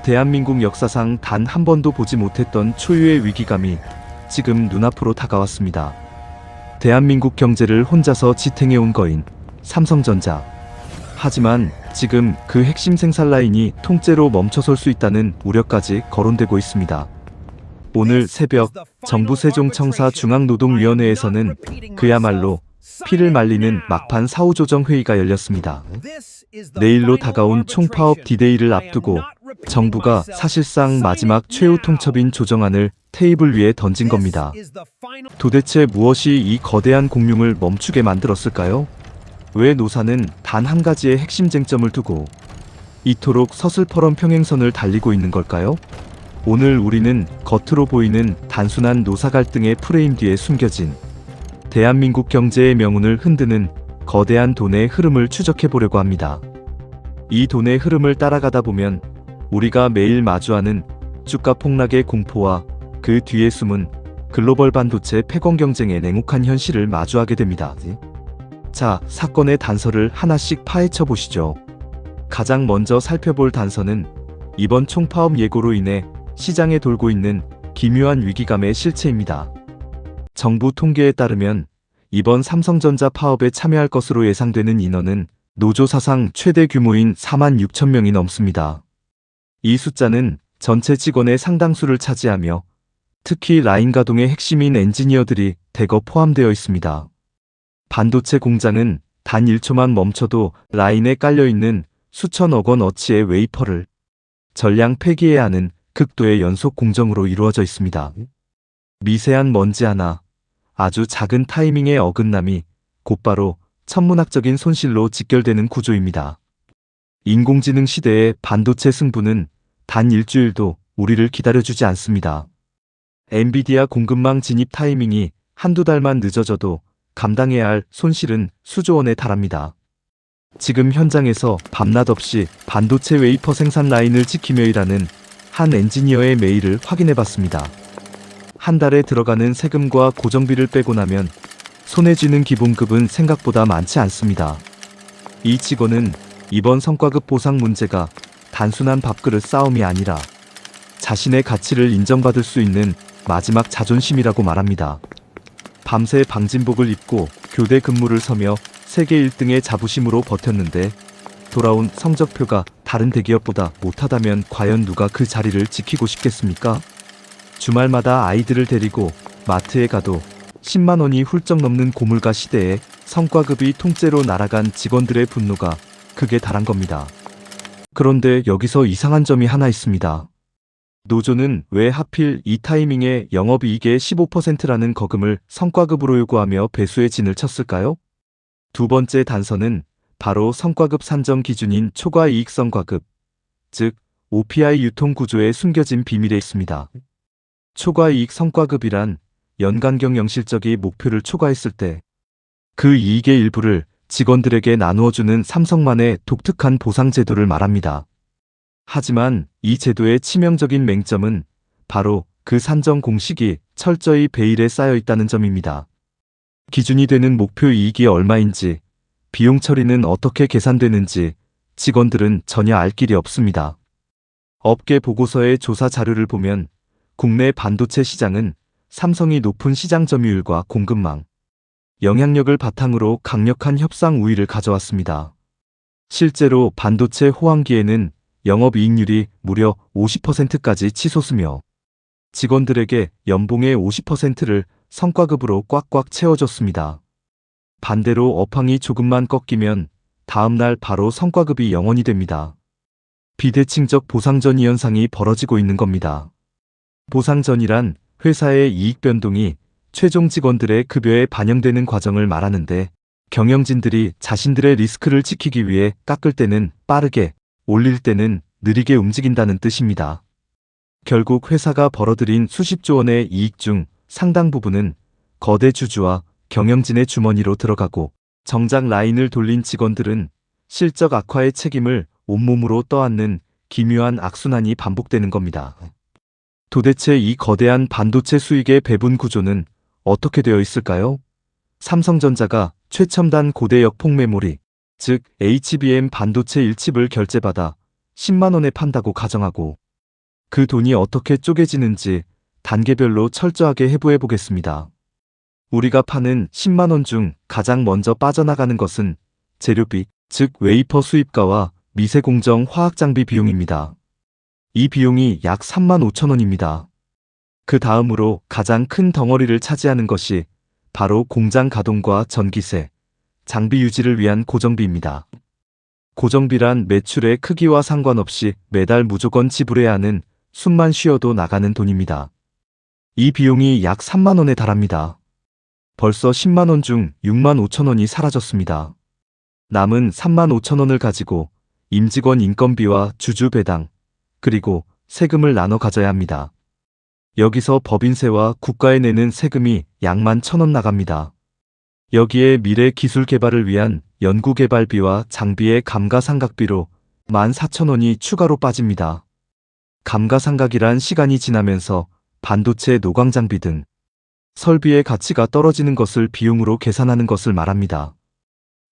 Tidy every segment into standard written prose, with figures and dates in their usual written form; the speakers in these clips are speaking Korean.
대한민국 역사상 단 한 번도 보지 못했던 초유의 위기감이 지금 눈앞으로 다가왔습니다. 대한민국 경제를 혼자서 지탱해온 거인 삼성전자. 하지만 지금 그 핵심 생산 라인이 통째로 멈춰설 수 있다는 우려까지 거론되고 있습니다. 오늘 새벽 정부 세종청사 중앙노동위원회에서는 그야말로 피를 말리는 막판 사후조정 회의가 열렸습니다. 내일로 다가온 총파업 디데이를 앞두고 정부가 사실상 마지막 최후 통첩인 조정안을 테이블 위에 던진 겁니다. 도대체 무엇이 이 거대한 공룡을 멈추게 만들었을까요? 왜 노사는 단 한 가지의 핵심 쟁점을 두고 이토록 서슬퍼런 평행선을 달리고 있는 걸까요? 오늘 우리는 겉으로 보이는 단순한 노사 갈등의 프레임 뒤에 숨겨진 대한민국 경제의 명운을 흔드는 거대한 돈의 흐름을 추적해 보려고 합니다. 이 돈의 흐름을 따라가다 보면 우리가 매일 마주하는 주가 폭락의 공포와 그 뒤에 숨은 글로벌 반도체 패권 경쟁의 냉혹한 현실을 마주하게 됩니다. 자, 사건의 단서를 하나씩 파헤쳐 보시죠. 가장 먼저 살펴볼 단서는 이번 총파업 예고로 인해 시장에 돌고 있는 기묘한 위기감의 실체입니다. 정부 통계에 따르면 이번 삼성전자 파업에 참여할 것으로 예상되는 인원은 노조 사상 최대 규모인 46,000명이 넘습니다. 이 숫자는 전체 직원의 상당수를 차지하며 특히 라인 가동의 핵심인 엔지니어들이 대거 포함되어 있습니다. 반도체 공장은 단 1초만 멈춰도 라인에 깔려있는 수천억 원어치의 웨이퍼를 전량 폐기해야 하는 극도의 연속 공정으로 이루어져 있습니다. 미세한 먼지 하나, 아주 작은 타이밍의 어긋남이 곧바로 천문학적인 손실로 직결되는 구조입니다. 인공지능 시대의 반도체 승부는 단 일주일도 우리를 기다려주지 않습니다. 엔비디아 공급망 진입 타이밍이 한두 달만 늦어져도 감당해야 할 손실은 수조 원에 달합니다. 지금 현장에서 밤낮 없이 반도체 웨이퍼 생산 라인을 지키며 일하는 한 엔지니어의 메일을 확인해봤습니다. 한 달에 들어가는 세금과 고정비를 빼고 나면 손에 쥐는 기본급은 생각보다 많지 않습니다. 이 직원은 이번 성과급 보상 문제가 단순한 밥그릇 싸움이 아니라 자신의 가치를 인정받을 수 있는 마지막 자존심이라고 말합니다. 밤새 방진복을 입고 교대 근무를 서며 세계 1등의 자부심으로 버텼는데 돌아온 성적표가 다른 대기업보다 못하다면 과연 누가 그 자리를 지키고 싶겠습니까? 주말마다 아이들을 데리고 마트에 가도 10만 원이 훌쩍 넘는 고물가 시대에 성과급이 통째로 날아간 직원들의 분노가 극에 달한 겁니다. 그런데 여기서 이상한 점이 하나 있습니다. 노조는 왜 하필 이 타이밍에 영업이익의 15%라는 거금을 성과급으로 요구하며 배수의 진을 쳤을까요? 두 번째 단서는 바로 성과급 산정 기준인 초과이익 성과급, 즉 OPI 유통 구조에 숨겨진 비밀에 있습니다. 초과이익 성과급이란 연간 경영 실적이 목표를 초과했을 때 그 이익의 일부를 직원들에게 나누어주는 삼성만의 독특한 보상 제도를 말합니다. 하지만 이 제도의 치명적인 맹점은 바로 그 산정 공식이 철저히 베일에 쌓여 있다는 점입니다. 기준이 되는 목표 이익이 얼마인지, 비용 처리는 어떻게 계산되는지 직원들은 전혀 알 길이 없습니다. 업계 보고서의 조사 자료를 보면 국내 반도체 시장은 삼성이 높은 시장 점유율과 공급망, 영향력을 바탕으로 강력한 협상 우위를 가져왔습니다. 실제로 반도체 호황기에는 영업이익률이 무려 50%까지 치솟으며 직원들에게 연봉의 50%를 성과급으로 꽉꽉 채워줬습니다. 반대로 업황이 조금만 꺾이면 다음날 바로 성과급이 0원이 됩니다. 비대칭적 보상전이 현상이 벌어지고 있는 겁니다. 보상전이란 회사의 이익 변동이 최종 직원들의 급여에 반영되는 과정을 말하는데 경영진들이 자신들의 리스크를 지키기 위해 깎을 때는 빠르게, 올릴 때는 느리게 움직인다는 뜻입니다. 결국 회사가 벌어들인 수십조 원의 이익 중 상당 부분은 거대 주주와 경영진의 주머니로 들어가고 정작 라인을 돌린 직원들은 실적 악화의 책임을 온몸으로 떠안는 기묘한 악순환이 반복되는 겁니다. 도대체 이 거대한 반도체 수익의 배분 구조는 어떻게 되어 있을까요? 삼성전자가 최첨단 고대 역폭 메모리, 즉 HBM 반도체 1칩을 결제받아 10만 원에 판다고 가정하고 그 돈이 어떻게 쪼개지는지 단계별로 철저하게 해부해 보겠습니다. 우리가 파는 10만 원 중 가장 먼저 빠져나가는 것은 재료비, 즉 웨이퍼 수입가와 미세공정 화학장비 비용입니다. 이 비용이 약 3만 5천 원입니다. 그 다음으로 가장 큰 덩어리를 차지하는 것이 바로 공장 가동과 전기세, 장비 유지를 위한 고정비입니다. 고정비란 매출의 크기와 상관없이 매달 무조건 지불해야 하는 숨만 쉬어도 나가는 돈입니다. 이 비용이 약 3만 원에 달합니다. 벌써 10만 원 중 6만 5천 원이 사라졌습니다. 남은 3만 5천 원을 가지고 임직원 인건비와 주주 배당, 그리고 세금을 나눠 가져야 합니다. 여기서 법인세와 국가에 내는 세금이 약 11,000원 나갑니다. 여기에 미래 기술 개발을 위한 연구개발비와 장비의 감가상각비로 14,000원이 추가로 빠집니다. 감가상각이란 시간이 지나면서 반도체 노광장비 등 설비의 가치가 떨어지는 것을 비용으로 계산하는 것을 말합니다.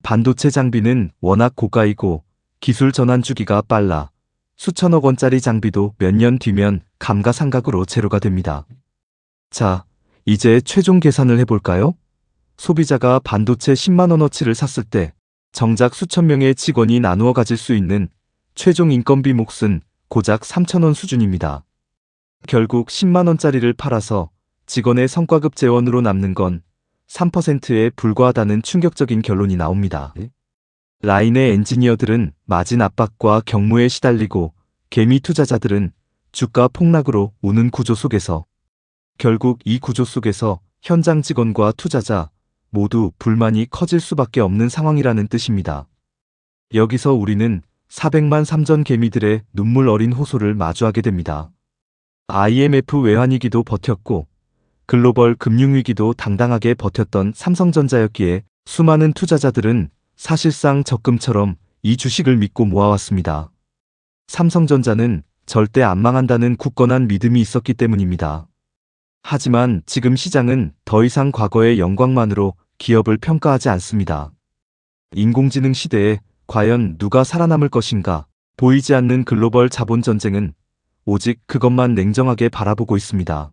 반도체 장비는 워낙 고가이고 기술 전환 주기가 빨라 수천억 원짜리 장비도 몇 년 뒤면 감가상각으로 제로가 됩니다. 자, 이제 최종 계산을 해볼까요? 소비자가 반도체 10만 원어치를 샀을 때 정작 수천 명의 직원이 나누어 가질 수 있는 최종 인건비 몫은 고작 3,000원 수준입니다. 결국 10만 원짜리를 팔아서 직원의 성과급 재원으로 남는 건 3%에 불과하다는 충격적인 결론이 나옵니다. 라인의 엔지니어들은 마진 압박과 경무에 시달리고 개미 투자자들은 주가 폭락으로 우는 구조 속에서 결국 이 구조 속에서 현장 직원과 투자자 모두 불만이 커질 수밖에 없는 상황이라는 뜻입니다. 여기서 우리는 400만 삼전 개미들의 눈물 어린 호소를 마주하게 됩니다. IMF 외환위기도 버텼고 글로벌 금융위기도 당당하게 버텼던 삼성전자였기에 수많은 투자자들은 사실상 적금처럼 이 주식을 믿고 모아왔습니다. 삼성전자는 절대 안 망한다는 굳건한 믿음이 있었기 때문입니다. 하지만 지금 시장은 더 이상 과거의 영광만으로 기업을 평가하지 않습니다. 인공지능 시대에 과연 누가 살아남을 것인가? 보이지 않는 글로벌 자본 전쟁은 오직 그것만 냉정하게 바라보고 있습니다.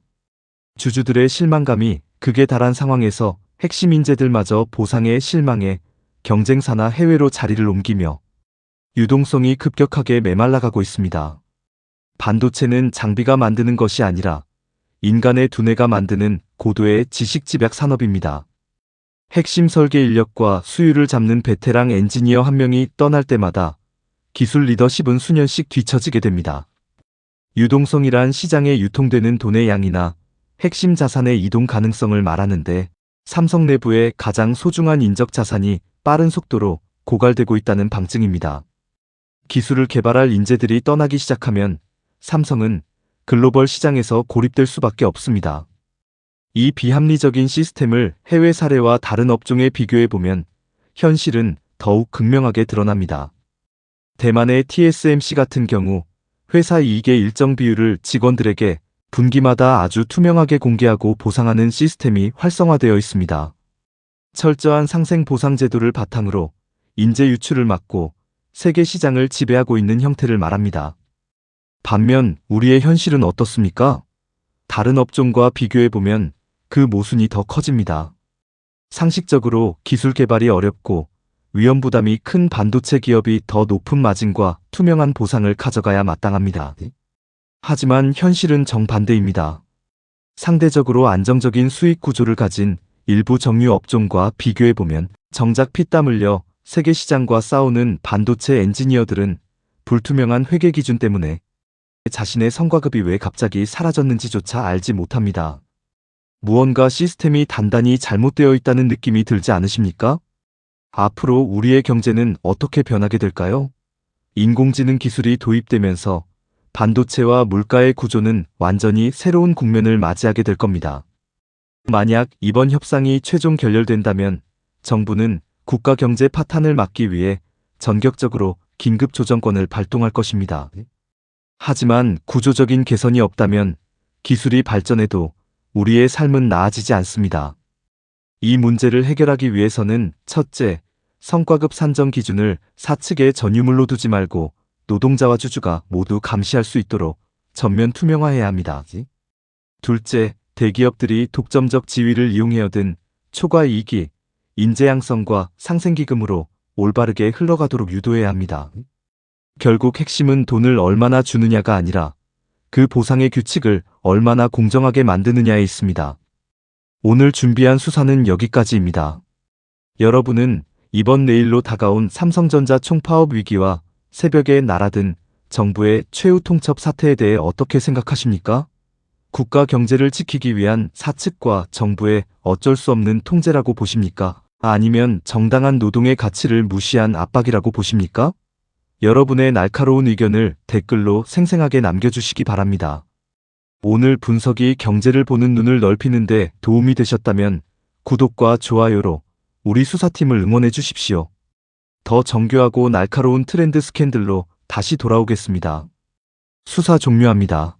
주주들의 실망감이 극에 달한 상황에서 핵심 인재들마저 보상에 실망해 경쟁사나 해외로 자리를 옮기며 유동성이 급격하게 메말라가고 있습니다. 반도체는 장비가 만드는 것이 아니라 인간의 두뇌가 만드는 고도의 지식 집약 산업입니다. 핵심 설계 인력과 수율을 잡는 베테랑 엔지니어 한 명이 떠날 때마다 기술 리더십은 수년씩 뒤처지게 됩니다. 유동성이란 시장에 유통되는 돈의 양이나 핵심 자산의 이동 가능성을 말하는데 삼성 내부의 가장 소중한 인적 자산이 빠른 속도로 고갈되고 있다는 방증입니다. 기술을 개발할 인재들이 떠나기 시작하면 삼성은 글로벌 시장에서 고립될 수밖에 없습니다. 이 비합리적인 시스템을 해외 사례와 다른 업종에 비교해보면 현실은 더욱 극명하게 드러납니다. 대만의 TSMC 같은 경우 회사 이익의 일정 비율을 직원들에게 분기마다 아주 투명하게 공개하고 보상하는 시스템이 활성화되어 있습니다. 철저한 상생 보상 제도를 바탕으로 인재 유출을 막고 세계 시장을 지배하고 있는 형태를 말합니다. 반면 우리의 현실은 어떻습니까? 다른 업종과 비교해보면 그 모순이 더 커집니다. 상식적으로 기술 개발이 어렵고 위험 부담이 큰 반도체 기업이 더 높은 마진과 투명한 보상을 가져가야 마땅합니다. 하지만 현실은 정반대입니다. 상대적으로 안정적인 수익 구조를 가진 일부 정유 업종과 비교해보면 정작 피땀 흘려 세계 시장과 싸우는 반도체 엔지니어들은 불투명한 회계 기준 때문에 자신의 성과급이 왜 갑자기 사라졌는지조차 알지 못합니다. 무언가 시스템이 단단히 잘못되어 있다는 느낌이 들지 않으십니까? 앞으로 우리의 경제는 어떻게 변하게 될까요? 인공지능 기술이 도입되면서 반도체와 물가의 구조는 완전히 새로운 국면을 맞이하게 될 겁니다. 만약 이번 협상이 최종 결렬된다면 정부는 국가 경제 파탄을 막기 위해 전격적으로 긴급 조정권을 발동할 것입니다. 하지만 구조적인 개선이 없다면 기술이 발전해도 우리의 삶은 나아지지 않습니다. 이 문제를 해결하기 위해서는 첫째, 성과급 산정 기준을 사측의 전유물로 두지 말고 노동자와 주주가 모두 감시할 수 있도록 전면 투명화해야 합니다. 둘째, 대기업들이 독점적 지위를 이용해 얻은 초과 이익이 인재 양성과 상생기금으로 올바르게 흘러가도록 유도해야 합니다. 결국 핵심은 돈을 얼마나 주느냐가 아니라 그 보상의 규칙을 얼마나 공정하게 만드느냐에 있습니다. 오늘 준비한 수사는 여기까지입니다. 여러분은 이번 내일로 다가온 삼성전자 총파업 위기와 새벽에 날아든 정부의 최후 통첩 사태에 대해 어떻게 생각하십니까? 국가 경제를 지키기 위한 사측과 정부의 어쩔 수 없는 통제라고 보십니까? 아니면 정당한 노동의 가치를 무시한 압박이라고 보십니까? 여러분의 날카로운 의견을 댓글로 생생하게 남겨주시기 바랍니다. 오늘 분석이 경제를 보는 눈을 넓히는데 도움이 되셨다면 구독과 좋아요로 우리 수사팀을 응원해 주십시오. 더 정교하고 날카로운 트렌드 스캔들로 다시 돌아오겠습니다. 수사 종료합니다.